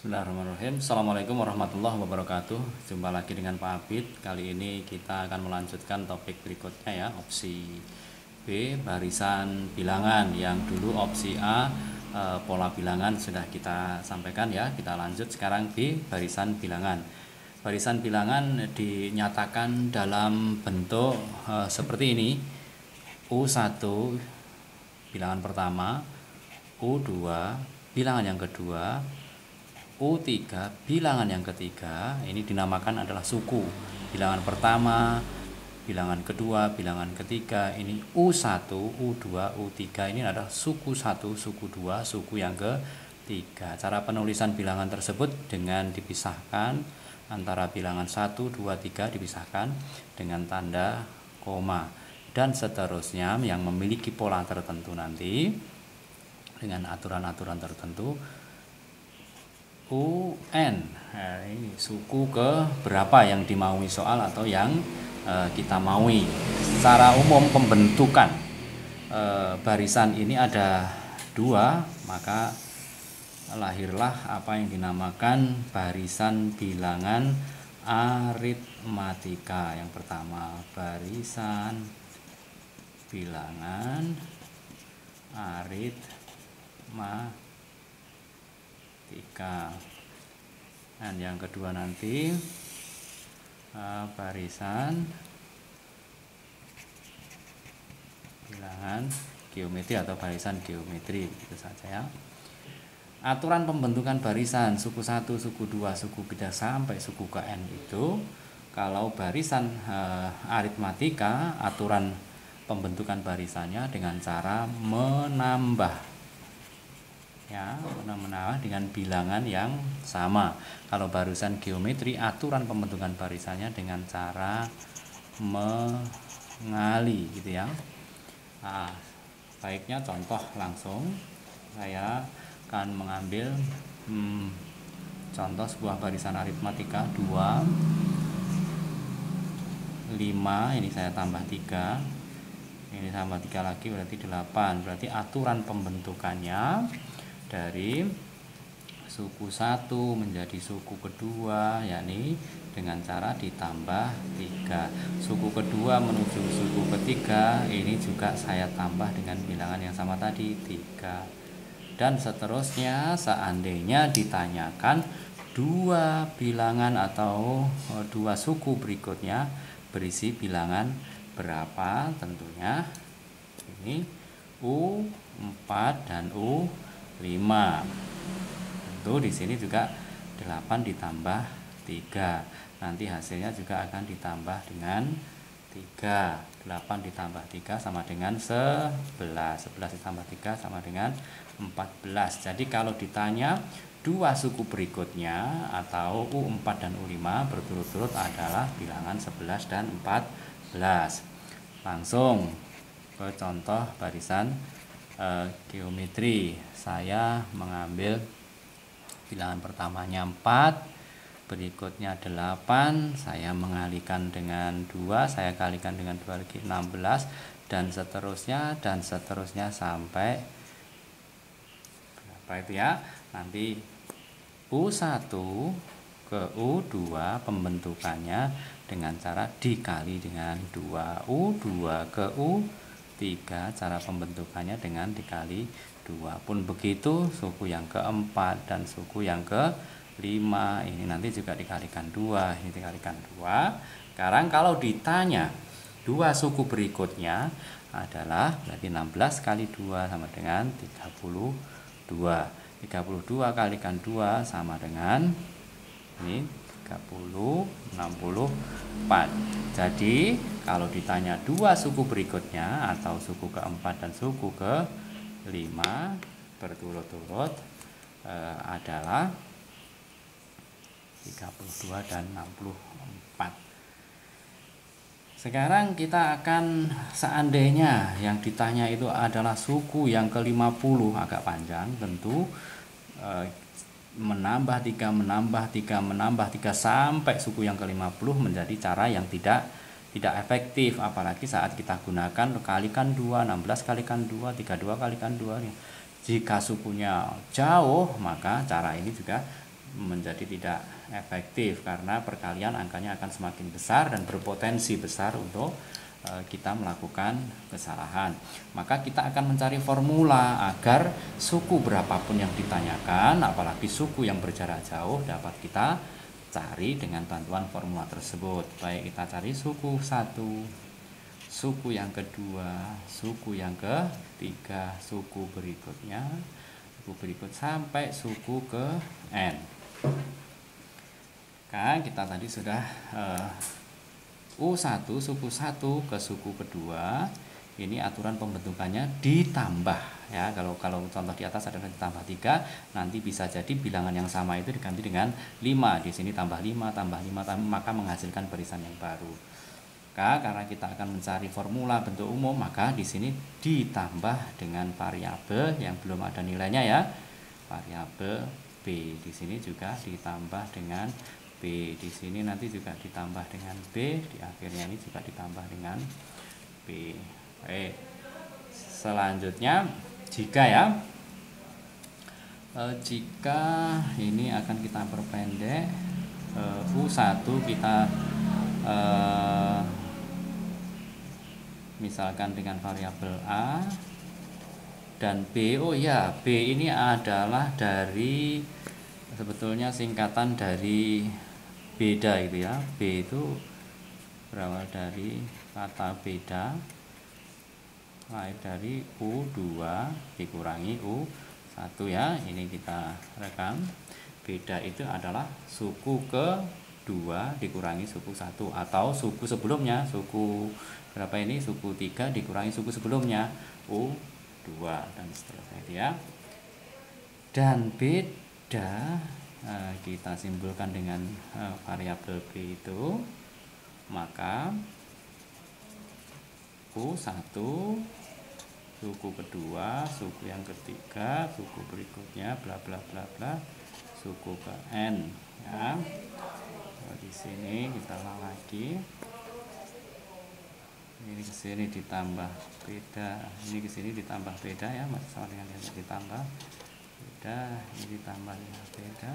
Bismillahirrahmanirrahim. Assalamualaikum warahmatullahi wabarakatuh. Jumpa lagi dengan Pak Abid. Kali ini kita akan melanjutkan topik berikutnya ya, opsi B, barisan bilangan. Yang dulu opsi A, pola bilangan sudah kita sampaikan ya. Kita lanjut sekarang B, barisan bilangan. Barisan bilangan dinyatakan dalam bentuk seperti ini. U1 bilangan pertama, U2 bilangan yang kedua, U3 bilangan yang ketiga. Ini dinamakan adalah suku. Bilangan pertama, bilangan kedua, bilangan ketiga. Ini U1, U2, U3. Ini adalah suku 1, suku 2, suku yang ketiga. Cara penulisan bilangan tersebut dengan dipisahkan antara bilangan 1, 2, 3 dipisahkan dengan tanda koma. Dan seterusnya yang memiliki pola tertentu nanti dengan aturan-aturan tertentu. UN, nah, ini suku ke berapa yang dimaui soal atau yang kita maui. Secara umum pembentukan barisan ini ada dua, maka lahirlah apa yang dinamakan barisan bilangan aritmatika. Yang pertama, barisan bilangan aritmatika. Dan yang kedua nanti barisan bilangan geometri atau barisan geometri, gitu saja ya. Aturan pembentukan barisan suku 1, suku 2, suku 3 sampai suku ke N itu, kalau barisan aritmatika, aturan pembentukan barisannya dengan cara menambah ya, menambah dengan bilangan yang sama. Kalau barisan geometri, aturan pembentukan barisannya dengan cara mengali, gitu ya. Nah, baiknya contoh langsung. Saya akan mengambil contoh sebuah barisan aritmatika 2, 5, ini saya tambah 3, ini tambah 3 lagi berarti 8. Berarti aturan pembentukannya dari suku 1 menjadi suku kedua, yakni dengan cara ditambah 3. Suku kedua menuju suku ketiga, ini juga saya tambah dengan bilangan yang sama tadi, 3. Dan seterusnya, seandainya ditanyakan dua bilangan atau dua suku berikutnya berisi bilangan berapa, tentunya ini U4 dan U5. Tentu di sini juga 8 ditambah 3. Nanti hasilnya juga akan ditambah dengan 3. 8 ditambah 3 sama dengan 11. 11 ditambah 3 sama dengan 14. Jadi kalau ditanya dua suku berikutnya atau U4 dan U5 berturut-turut adalah bilangan 11 dan 14. Langsung ke contoh barisan geometri. Saya mengambil bilangan pertamanya 4, berikutnya 8, saya mengalikan dengan 2, saya kalikan dengan 2 lagi 16, dan seterusnya sampai berapa itu ya. Nanti U1 ke U2 pembentukannya dengan cara dikali dengan 2. U2 ke U3 cara pembentukannya dengan dikali 2. Pun begitu suku yang keempat dan suku yang ke-5 ini nanti juga dikalikan 2, ini dikalikan 2. Sekarang kalau ditanya dua suku berikutnya adalah berarti 16 kali 2 sama dengan 32. 32 kalikan 2 sama dengan ini 30, 64. Jadi kalau ditanya dua suku berikutnya atau suku keempat dan suku ke-5 berturut-turut adalah 32 dan 64. Sekarang kita akan, seandainya yang ditanya itu adalah suku yang ke-50, agak panjang tentu, menambah 3, menambah 3, menambah 3 sampai suku yang ke-50 menjadi cara yang tidak efektif, apalagi saat kita gunakan kalikan 2, 16 kalikan 2, 32 kalikan 2. Jika sukunya jauh, maka cara ini juga menjadi tidak efektif karena perkalian angkanya akan semakin besar dan berpotensi besar untuk kita melakukan kesalahan. Maka kita akan mencari formula agar suku berapapun yang ditanyakan, apalagi suku yang berjarak jauh, dapat kita cari dengan bantuan formula tersebut. Baik, kita cari suku 1, suku yang kedua, suku yang ketiga, suku berikutnya, suku berikut sampai suku ke n. Kan kita tadi sudah U1 suku 1 ke suku kedua, ini aturan pembentukannya ditambah ya. Kalau contoh di atas adalah ditambah 3, nanti bisa jadi bilangan yang sama itu diganti dengan 5. Di sini tambah 5, maka menghasilkan barisan yang baru. Karena kita akan mencari formula bentuk umum, maka di sini ditambah dengan variabel yang belum ada nilainya ya. Variabel B di sini juga ditambah dengan B, di sini nanti juga ditambah dengan B, di akhirnya ini juga ditambah dengan B. Baik. Selanjutnya jika ini akan kita perpendek, U1 kita misalkan dengan variabel A dan B. Oh ya, B ini adalah dari sebetulnya singkatan dari beda itu ya. B itu berawal dari kata beda, lain dari U2 dikurangi U1 ya. Ini kita rekam. Beda itu adalah suku ke-2 dikurangi suku 1, atau suku sebelumnya, suku berapa ini? Suku 3 dikurangi suku sebelumnya U2 dan seterusnya itu ya. Dan beda kita simpulkan dengan variabel B itu, maka U1 suku kedua, suku yang ketiga, suku berikutnya bla bla bla bla, suku ke n ya. Di sini kita ulang lagi, ini ke sini ditambah beda, ini ke sini ditambah beda ya, sama dengan yang ditambah beda, ini ditambah dengan beda.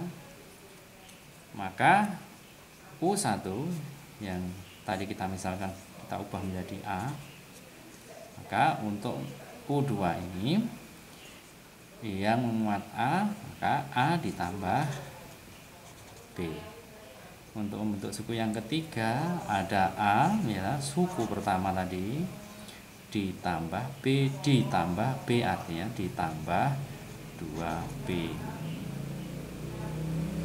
Maka U1 yang tadi kita misalkan kita ubah menjadi A, maka untuk U2 ini yang memuat A, maka A ditambah B. Untuk membentuk suku yang ketiga ada A ya, suku pertama tadi ditambah B ditambah B, artinya ditambah 2B.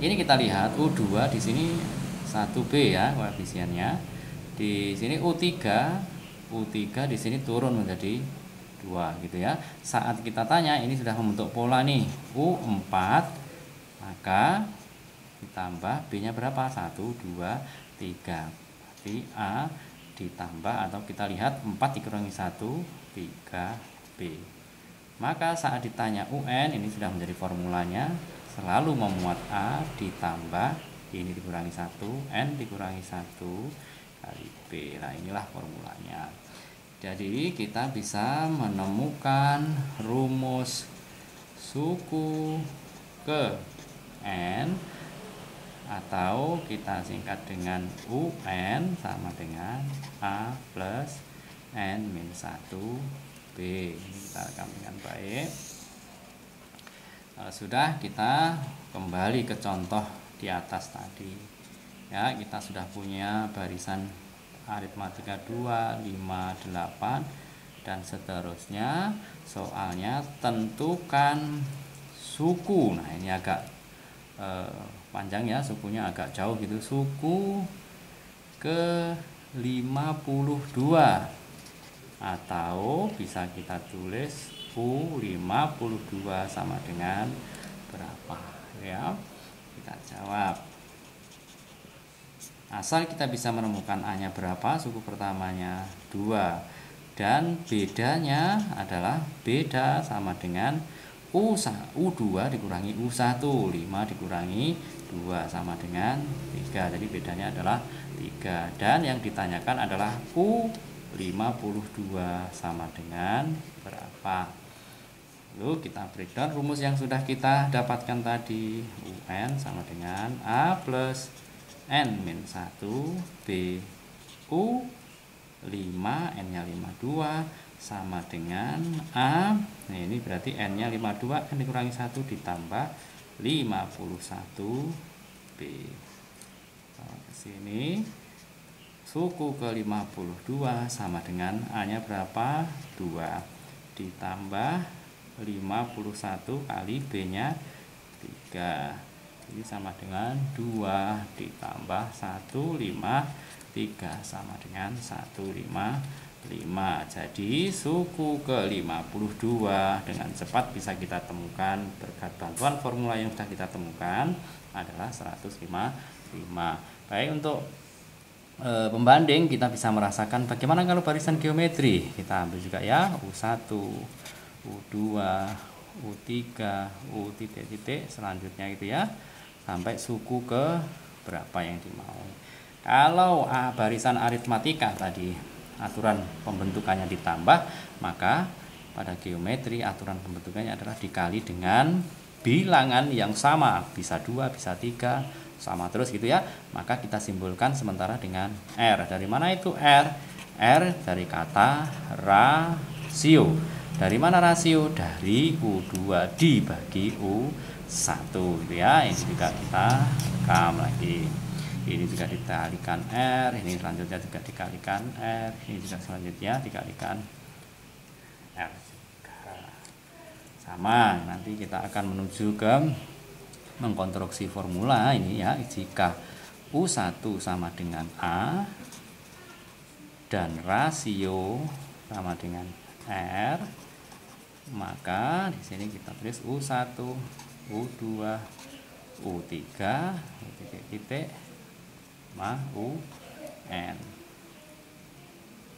Ini kita lihat U2 di sini 1B ya koefisiennya. Di sini U3 di sini turun menjadi 2 gitu ya. Saat kita tanya ini sudah membentuk pola nih, U4, maka ditambah B-nya berapa? 1 2 3. Berarti A ditambah, atau kita lihat 4 dikurangi 1 3B. Maka saat ditanya UN, ini sudah menjadi formulanya, selalu memuat A ditambah ini dikurangi 1, N dikurangi 1 kali B. Nah, inilah formulanya. Jadi kita bisa menemukan rumus suku ke N, atau kita singkat dengan UN sama dengan A plus N min 1B. Ini kita rekam dengan baik. Sudah, kita kembali ke contoh di atas tadi ya. Kita sudah punya barisan aritmatika 2, 5, 8 dan seterusnya. Soalnya tentukan suku. Nah, ini agak panjang ya, sukunya agak jauh gitu. Suku ke 52, atau bisa kita tulis U52 sama dengan berapa ya. Kita jawab. Asal kita bisa menemukan A-nya berapa, suku pertamanya 2, dan bedanya adalah beda sama dengan U2 dikurangi U1, 5 dikurangi 2 sama dengan 3. Jadi bedanya adalah 3. Dan yang ditanyakan adalah U52 sama dengan berapa. Lalu kita breakdown rumus yang sudah kita dapatkan tadi. UN sama dengan A plus N min 1 B U 5, N-nya 52 sama dengan A. Nah, ini berarti N-nya 52, N dikurangi 1 ditambah 51 B. Kalau ke sini suku ke 52 sama dengan A-nya berapa? 2 ditambah 51 kali B-nya 3. Ini sama dengan 2 ditambah 153 sama dengan 155. Jadi suku ke 52 dengan cepat bisa kita temukan berkat bantuan formula yang sudah kita temukan adalah 155. Baik, untuk pembanding kita bisa merasakan bagaimana kalau barisan geometri. Kita ambil juga ya U1, U2, U3, U titik-titik selanjutnya gitu ya, sampai suku ke berapa yang dimau. Kalau barisan aritmatika tadi aturan pembentukannya ditambah, maka pada geometri aturan pembentukannya adalah dikali dengan bilangan yang sama, bisa 2, bisa 3, sama terus gitu ya. Maka kita simbolkan sementara dengan R. Dari mana itu R? R dari kata rasio. Dari mana rasio? Dari U2 dibagi U1 gitu ya. Ini juga kita rekam lagi. Ini juga dikalikan R, ini selanjutnya juga dikalikan R, ini juga selanjutnya dikalikan R juga. Sama, nanti kita akan menuju ke mengkonstruksi formula ini ya. Jika U1 sama dengan A dan rasio sama dengan R, maka di sini kita tulis U1, U2, U3, titik-titik, UN.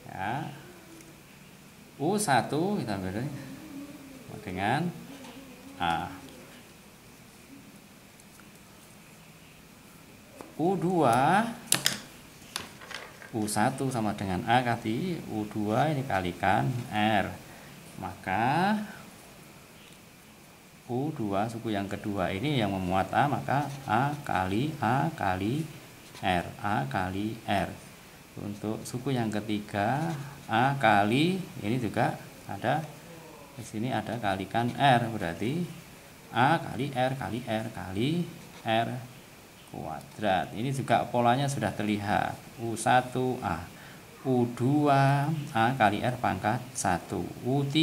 Ya. U1 kita beri dengan A. U2, U1 sama dengan A tadi, U2 ini kalikan R. Maka U2 suku yang kedua ini yang memuat A, maka A kali R, A kali R. Untuk suku yang ketiga A kali, ini juga ada di sini ada kalikan R, berarti A kali R kali R kali R kuadrat. Ini juga polanya sudah terlihat. U1A, U2 A kali R pangkat 1, U3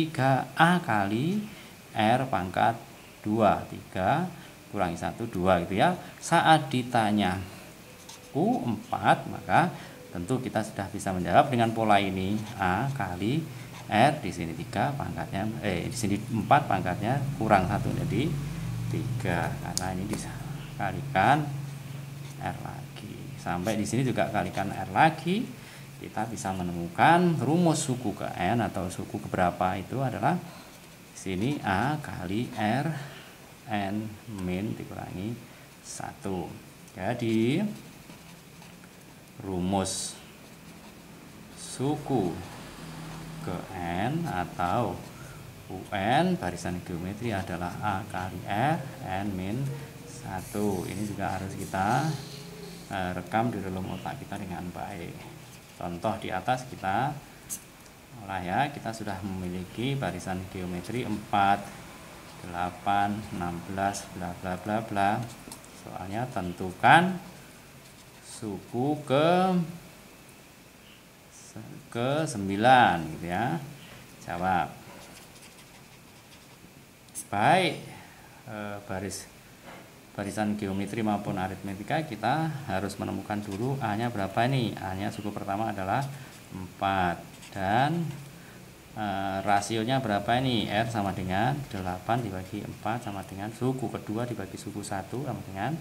A kali R pangkat 2, 3 kurangi 1, 2 gitu ya. Saat ditanya U4, maka tentu kita sudah bisa menjawab dengan pola ini. A kali R, di sini 3 pangkatnya, di sini 4 pangkatnya kurang 1 jadi 3, karena ini dikalikan R lagi. Sampai di sini juga kalikan R lagi. Kita bisa menemukan rumus suku ke N atau suku keberapa itu adalah di sini A kali R N min dikurangi 1. Jadi rumus suku ke N atau UN barisan geometri adalah A kali R N min 1. Ini juga harus kita rekam di dalam otak kita dengan baik. Contoh di atas kita olah ya, kita sudah memiliki barisan geometri 4, 8, 16, bla bla bla bla. Soalnya tentukan suku ke 9 gitu ya. Jawab. Baik, barisan geometri maupun aritmetika kita harus menemukan dulu A-nya berapa nih. A-nya suku pertama adalah 4 dan rasionya berapa ini? R sama dengan 8 dibagi 4 sama dengan suku kedua dibagi suku 1 sama dengan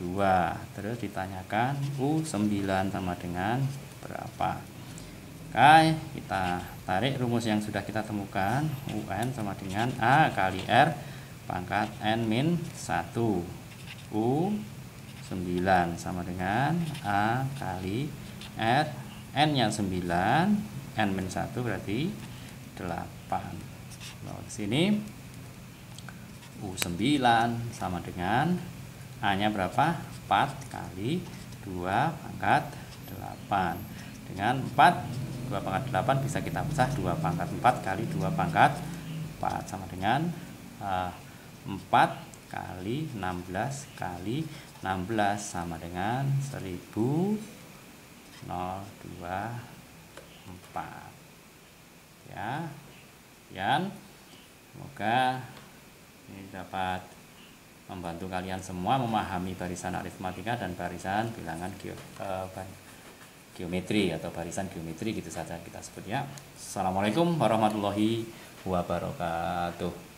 2. Terus ditanyakan U9 sama dengan berapa. Oke, kita tarik rumus yang sudah kita temukan. UN sama dengan A kali R pangkat N min 1. U9 sama dengan A kali R, N nya 9, N min 1 berarti 8. Di sini U9 sama dengan A-nya berapa? 4 kali 2 pangkat 8. Dengan 4, 2 pangkat 8 bisa kita pecah, 2 pangkat 4 kali 2 pangkat 4 sama dengan 4 kali 16 kali 16 sama dengan 1024. Ya, sekian. Semoga ini dapat membantu kalian semua memahami barisan aritmatika dan barisan bilangan geometri atau barisan geometri, gitu saja kita sebutnya. Assalamualaikum warahmatullahi wabarakatuh.